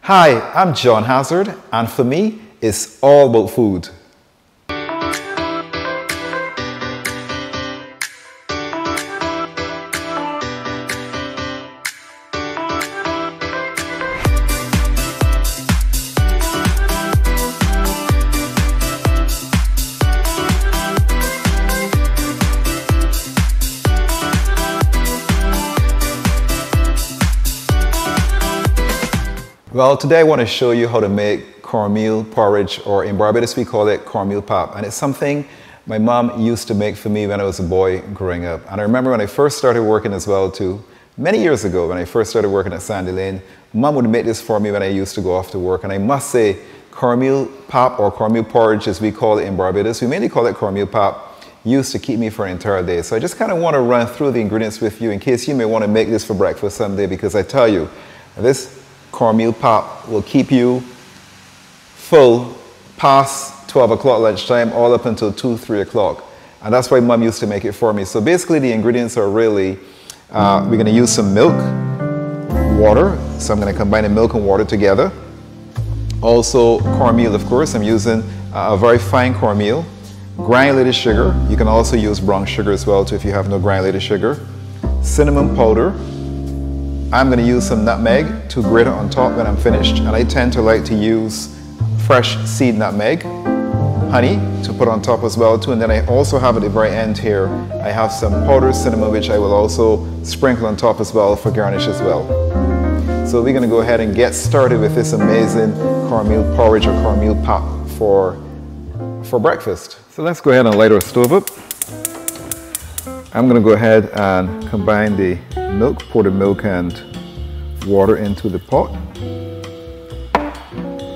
Hi, I'm John Hazard, and for me, it's all about food. Well, today I want to show you how to make cornmeal porridge, or in Barbados we call it cornmeal pap. And it's something my mom used to make for me when I was a boy growing up. And I remember when I first started working as well too, many years ago when I first started working at Sandy Lane, mom would make this for me when I used to go off to work. And I must say, cornmeal pap or cornmeal porridge as we call it in Barbados, we mainly call it cornmeal pap, used to keep me for an entire day. So I just kind of want to run through the ingredients with you in case you may want to make this for breakfast someday, because I tell you, this cornmeal pap will keep you full past 12 o'clock lunchtime, all up until 2, 3 o'clock. And that's why mom used to make it for me. So basically the ingredients are really, we're going to use some milk, water. So I'm going to combine the milk and water together. Also cornmeal, of course. I'm using a very fine cornmeal. Granulated sugar. You can also use brown sugar as well too if you have no granulated sugar. Cinnamon powder. I'm going to use some nutmeg to grate it on top when I'm finished, and I tend to like to use fresh seed nutmeg, honey to put on top as well too, and then I also have at the very end here, I have some powdered cinnamon which I will also sprinkle on top as well for garnish as well. So we're going to go ahead and get started with this amazing cornmeal porridge or cornmeal pap for breakfast. So let's go ahead and light our stove up. I'm going to go ahead and combine the milk, pour the milk and water into the pot.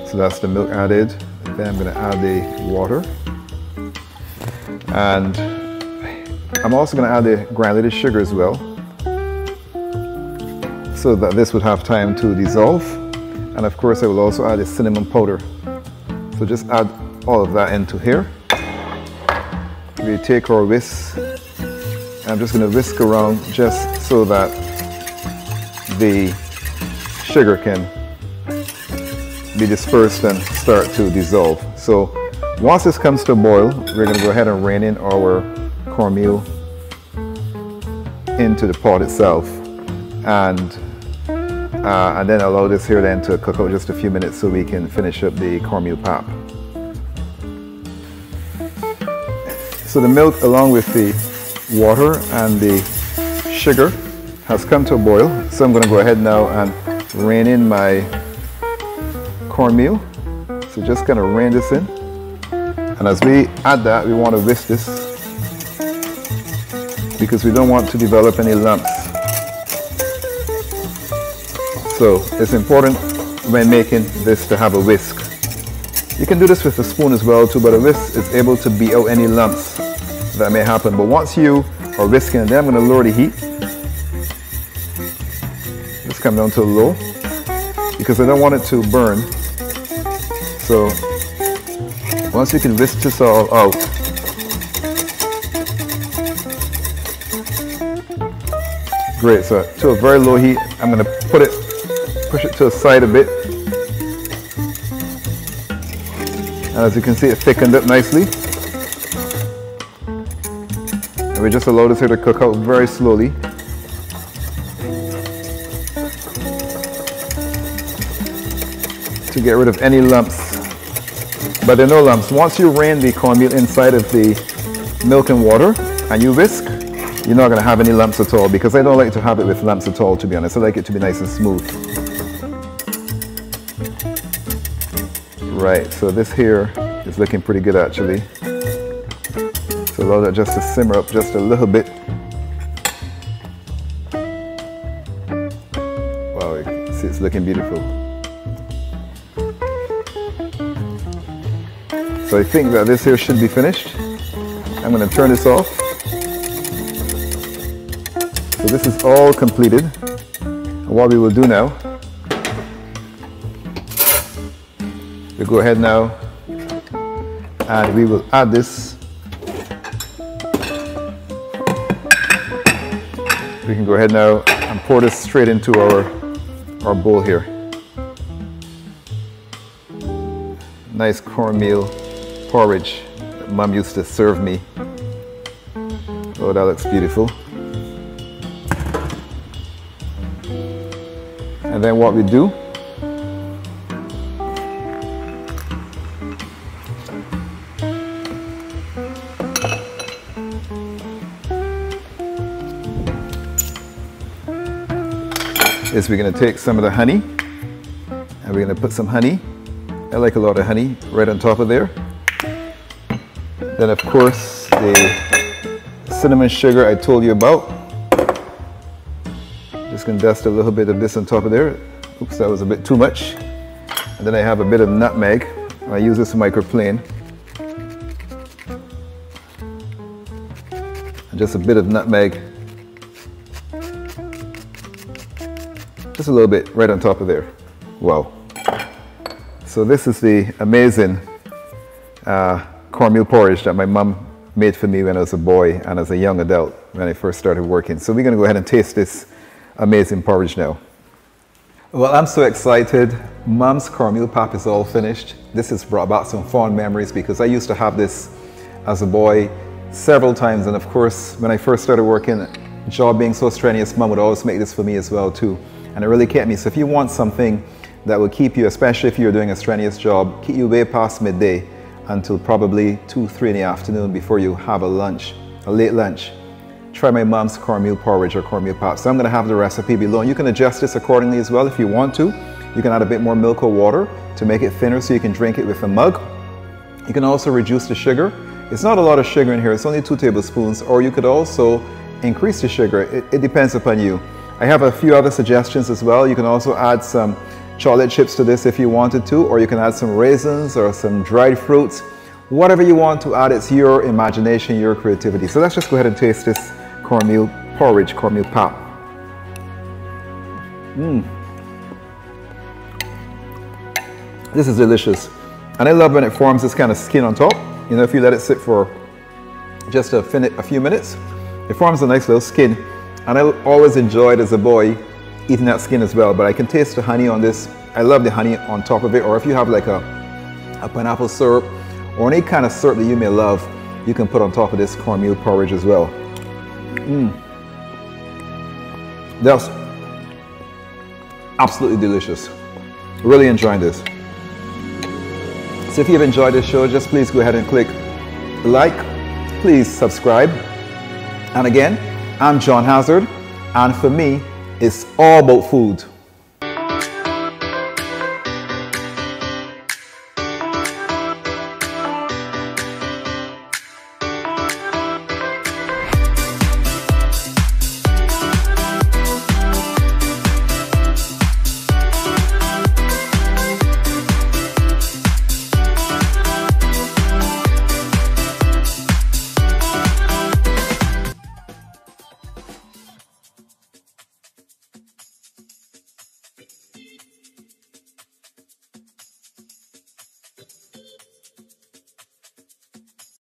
So that's the milk added. Then I'm going to add the water. And I'm also going to add the granulated sugar as well, so that this would have time to dissolve. And of course I will also add the cinnamon powder. So just add all of that into here. We take our whisk. I'm just going to whisk around just so that the sugar can be dispersed and start to dissolve. So once this comes to a boil, we're going to go ahead and rein in our cornmeal into the pot itself, and then allow this here then to cook out just a few minutes so we can finish up the cornmeal pap. So the milk along with the water and the sugar has come to a boil, so I'm going to go ahead now and rein in my cornmeal. So just kind of rein this in, and as we add that, we want to whisk this because we don't want to develop any lumps. So it's important when making this to have a whisk. You can do this with a spoon as well too, but a whisk is able to beat out any lumps that may happen. But once you are whisking, then I'm going to lower the heat. Just come down to low because I don't want it to burn. So once you can whisk this all out, great. So to a very low heat, I'm going to push it to the side a bit. And as you can see, it thickened up nicely. We just allow this here to cook out very slowly. To get rid of any lumps. But there are no lumps. Once you rein the cornmeal inside of the milk and water and you whisk, you're not going to have any lumps at all, because I don't like to have it with lumps at all, to be honest. I like it to be nice and smooth. Right, so this here is looking pretty good actually. So allow that just to simmer up just a little bit. Wow, you can see it's looking beautiful. So I think that this here should be finished. I'm going to turn this off. So this is all completed. And what we will do now, we'll go ahead now and we will add this. We can go ahead now and pour this straight into our bowl here. nice cornmeal porridge that Mom used to serve me. Oh, that looks beautiful. And then what we do is we're going to take some of the honey and we're going to put some honey. I like a lot of honey right on top of there. Then of course the cinnamon sugar I told you about. Just going to dust a little bit of this on top of there. Oops, that was a bit too much. And then I have a bit of nutmeg. I use this microplane. And just a bit of nutmeg. Just a little bit right on top of there. Wow. So this is the amazing cornmeal porridge that my mom made for me when I was a boy and as a young adult when I first started working. So we're going to go ahead and taste this amazing porridge now. Well, I'm so excited. Mom's cornmeal pap is all finished. This has brought back some fond memories because I used to have this as a boy several times. And of course, when I first started working, job being so strenuous, Mom would always make this for me as well too. And it really kept me. So if you want something that will keep you, especially if you're doing a strenuous job, keep you way past midday until probably 2, 3 in the afternoon before you have a lunch, a late lunch, try my mom's cornmeal porridge or cornmeal pap. So I'm going to have the recipe below. You can adjust this accordingly as well if you want to. You can add a bit more milk or water to make it thinner so you can drink it with a mug. You can also reduce the sugar. It's not a lot of sugar in here. It's only 2 tablespoons. Or you could also increase the sugar. It depends upon you. I have a few other suggestions as well. You can also add some chocolate chips to this if you wanted to, or you can add some raisins or some dried fruits. Whatever you want to add, it's your imagination, your creativity. So let's just go ahead and taste this cornmeal porridge, cornmeal pap. This is delicious. And I love when it forms this kind of skin on top. You know, if you let it sit for just a few minutes, it forms a nice little skin. And I always enjoyed as a boy eating that skin as well, but I can taste the honey on this. I love the honey on top of it, or if you have like a pineapple syrup or any kind of syrup that you may love, you can put on top of this cornmeal porridge as well. That's absolutely delicious. Really enjoying this. So if you've enjoyed this show, just please go ahead and click like, please subscribe. And again, I'm John Hazard, and for me, it's all about food.